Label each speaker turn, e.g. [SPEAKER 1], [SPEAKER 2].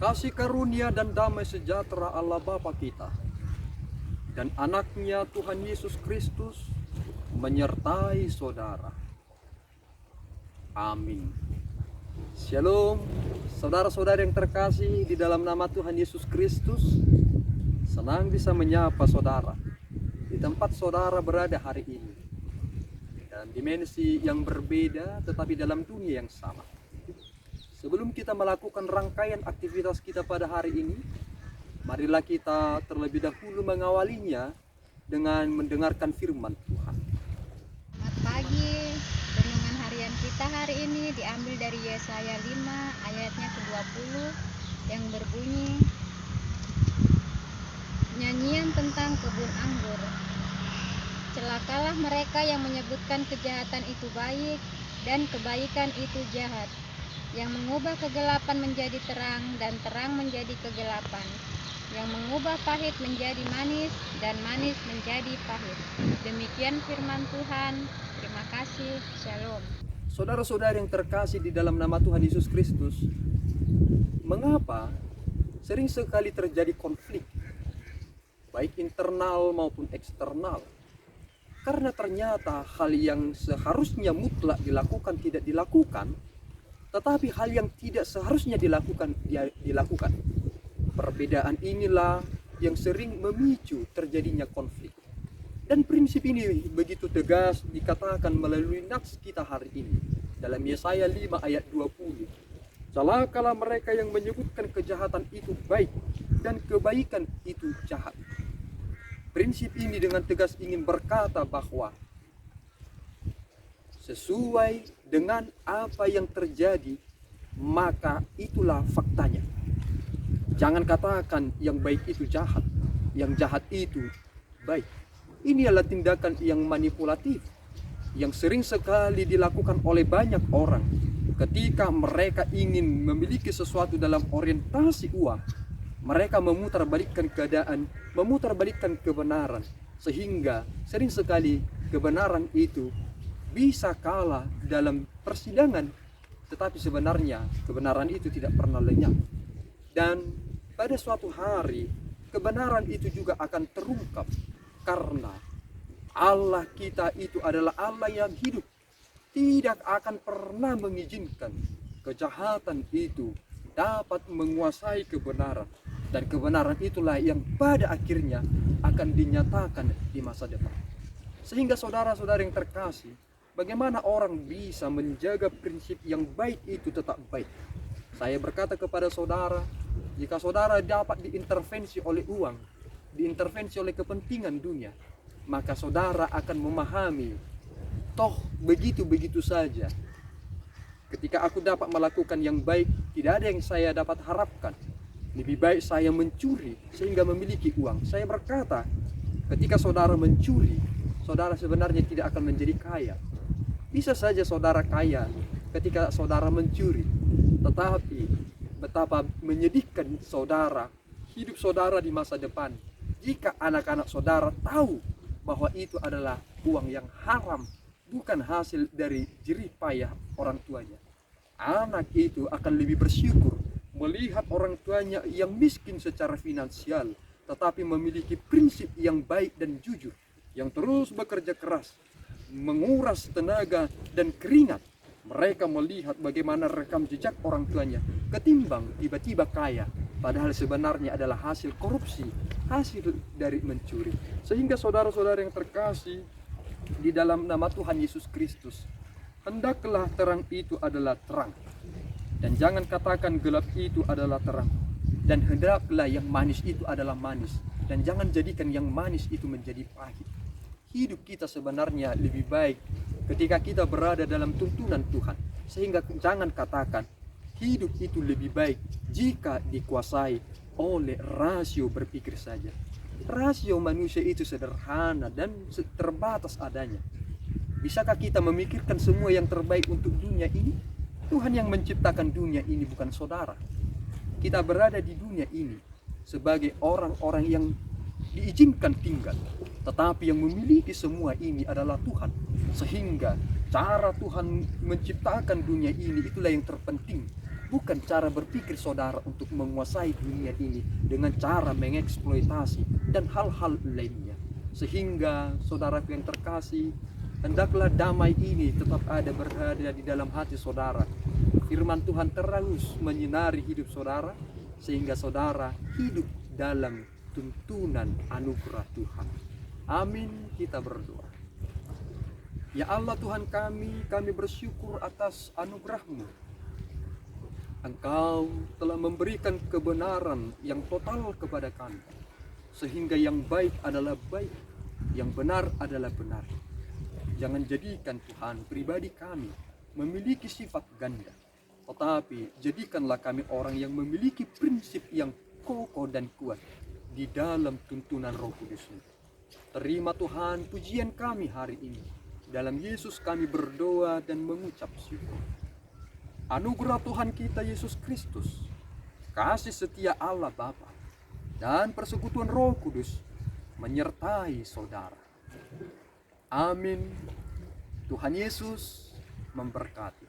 [SPEAKER 1] Kasih karunia dan damai sejahtera Allah Bapa kita dan anaknya Tuhan Yesus Kristus menyertai saudara. Amin. Shalom, saudara-saudara yang terkasih di dalam nama Tuhan Yesus Kristus. Senang bisa menyapa saudara di tempat saudara berada hari ini, dalam dimensi yang berbeda tetapi dalam dunia yang sama. Sebelum kita melakukan rangkaian aktivitas kita pada hari ini, marilah kita terlebih dahulu mengawalinya dengan mendengarkan firman Tuhan.
[SPEAKER 2] Selamat pagi. Renungan harian kita hari ini diambil dari Yesaya 5 ayatnya ke-20 yang berbunyi, nyanyian tentang kebun anggur. Celakalah mereka yang menyebutkan kejahatan itu baik dan kebaikan itu jahat, yang mengubah kegelapan menjadi terang dan terang menjadi kegelapan, yang mengubah pahit menjadi manis dan manis menjadi pahit. Demikian firman Tuhan. Terima kasih. Shalom.
[SPEAKER 1] Saudara-saudara yang terkasih di dalam nama Tuhan Yesus Kristus, mengapa sering sekali terjadi konflik, baik internal maupun eksternal? Karena ternyata hal yang seharusnya mutlak dilakukan tidak dilakukan, tetapi hal yang tidak seharusnya dilakukan dilakukan. Perbedaan inilah yang sering memicu terjadinya konflik. Dan prinsip ini begitu tegas dikatakan melalui nats kita hari ini dalam Yesaya 5 ayat 20. Celakalah mereka yang menyebutkan kejahatan itu baik dan kebaikan itu jahat. Prinsip ini dengan tegas ingin berkata bahwa sesuai dengan apa yang terjadi, maka itulah faktanya. Jangan katakan yang baik itu jahat, yang jahat itu baik. Ini adalah tindakan yang manipulatif, yang sering sekali dilakukan oleh banyak orang ketika mereka ingin memiliki sesuatu dalam orientasi uang. Mereka memutarbalikkan keadaan, memutarbalikkan kebenaran, sehingga sering sekali kebenaran itu bisa kalah dalam persidangan, tetapi sebenarnya kebenaran itu tidak pernah lenyap. Dan pada suatu hari kebenaran itu juga akan terungkap, karena Allah kita itu adalah Allah yang hidup, tidak akan pernah mengizinkan kejahatan itu dapat menguasai kebenaran. Dan kebenaran itulah yang pada akhirnya akan dinyatakan di masa depan. Sehingga saudara-saudara yang terkasih, bagaimana orang bisa menjaga prinsip yang baik itu tetap baik? Saya berkata kepada saudara, jika saudara dapat diintervensi oleh uang, diintervensi oleh kepentingan dunia, maka saudara akan memahami, toh begitu-begitu saja. Ketika aku dapat melakukan yang baik, tidak ada yang saya dapat harapkan. Lebih baik saya mencuri sehingga memiliki uang. Saya berkata, ketika saudara mencuri, saudara sebenarnya tidak akan menjadi kaya. Bisa saja saudara kaya ketika saudara mencuri, tetapi betapa menyedihkan saudara, hidup saudara di masa depan, jika anak-anak saudara tahu bahwa itu adalah uang yang haram, bukan hasil dari jerih payah orang tuanya. Anak itu akan lebih bersyukur melihat orang tuanya yang miskin secara finansial, tetapi memiliki prinsip yang baik dan jujur, yang terus bekerja keras, menguras tenaga dan keringat. Mereka melihat bagaimana rekam jejak orang tuanya, ketimbang tiba-tiba kaya, padahal sebenarnya adalah hasil korupsi, hasil dari mencuri. Sehingga saudara-saudara yang terkasih di dalam nama Tuhan Yesus Kristus, hendaklah terang itu adalah terang, dan jangan katakan gelap itu adalah terang. Dan hendaklah yang manis itu adalah manis, dan jangan jadikan yang manis itu menjadi pahit. Hidup kita sebenarnya lebih baik ketika kita berada dalam tuntunan Tuhan. Sehingga jangan katakan hidup itu lebih baik jika dikuasai oleh rasio berpikir saja. Rasio manusia itu sederhana dan terbatas adanya. Bisakah kita memikirkan semua yang terbaik untuk dunia ini? Tuhan yang menciptakan dunia ini, bukan saudara. Kita berada di dunia ini sebagai orang-orang yang diizinkan tinggal, tetapi yang memiliki semua ini adalah Tuhan. Sehingga cara Tuhan menciptakan dunia ini itulah yang terpenting, bukan cara berpikir saudara untuk menguasai dunia ini dengan cara mengeksploitasi dan hal-hal lainnya. Sehingga saudaraku yang terkasih, hendaklah damai ini tetap berada di dalam hati saudara. Firman Tuhan terus menyinari hidup saudara, sehingga saudara hidup dalam tuntunan anugerah Tuhan. Amin, kita berdoa. Ya Allah Tuhan kami bersyukur atas anugerah-Mu. Engkau telah memberikan kebenaran yang total kepada kami, sehingga yang baik adalah baik, yang benar adalah benar. Jangan jadikan Tuhan pribadi kami memiliki sifat ganda, tetapi jadikanlah kami orang yang memiliki prinsip yang kokoh dan kuat di dalam tuntunan Roh Kudus-Mu. Terima Tuhan pujian kami hari ini. Dalam Yesus kami berdoa dan mengucap syukur. Anugerah Tuhan kita Yesus Kristus, kasih setia Allah Bapa, dan persekutuan Roh Kudus menyertai saudara. Amin. Tuhan Yesus memberkati.